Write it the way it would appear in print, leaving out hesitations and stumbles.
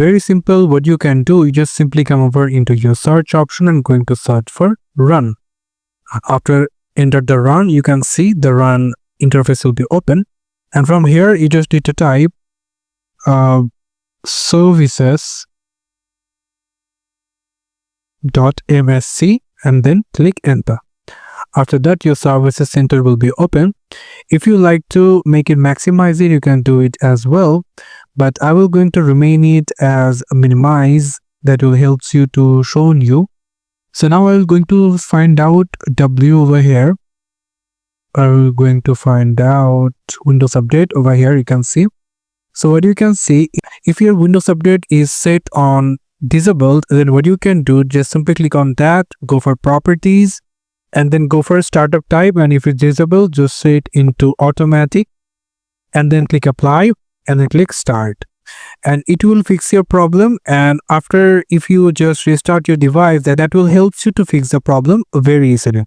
Very simple. What you can do, you just simply come over into your search option and going to search for run. After enter the run, you can see the run interface will be open, and from here you just need to type services.msc and then click enter. After that, your services center will be open. If you like to make it maximize it, you can do it as well, but I will going to remain it as minimize. That will helps you to show you. So now I will going to find out W over here. I will going to find out Windows Update over here. You can see. So what you can see, if your Windows Update is set on disabled, then what you can do, just simply click on that, go for properties, and then go for startup type, and if it's disabled, just set into automatic, and then click apply, and then click start, and it will fix your problem. And after, if you just restart your device, that will help you to fix the problem very easily.